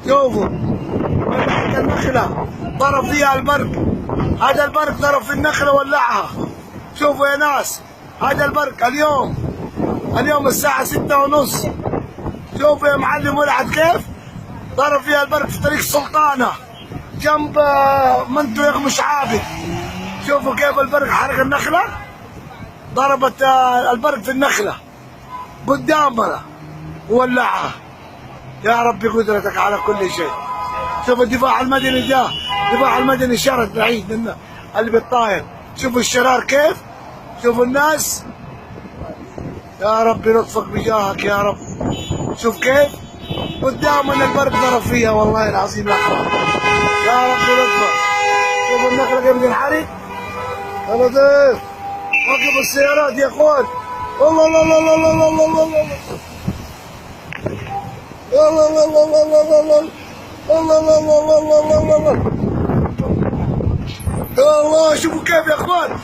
شوفوا النخلة ضرب فيها البرق. هذا البرق ضرب في النخلة ولعها. شوفوا يا ناس، هذا البرق اليوم الساعة 6:30. شوفوا يا معلم ولعت كيف؟ ضرب فيها البرق في طريق سلطانة جنب منتو يغمش عابد. شوفوا كيف البرق حرق النخلة، ضربت البرق في النخلة قدامنا وولعها. يا ربي قدرتك على كل شيء. شوفوا الدفاع المدني جاء، الدفاع المدني شرد بعيد اللي بالطاير. شوفوا الشرار كيف، شوفوا الناس. يا ربي لطفك بجاهك يا رب. شوف كيف قدامنا البرق ضرب فيها، والله العظيم يا اخوان. يا ربي لطفك. شوفوا النخله كيف بتنحرق. يا لطيف وقفوا السيارات يا اخوان. الله الله الله الله الله الله الله الله الله الله الله الله الله الله الله الله الله. يا الله شوفوا كيف يا اخوان.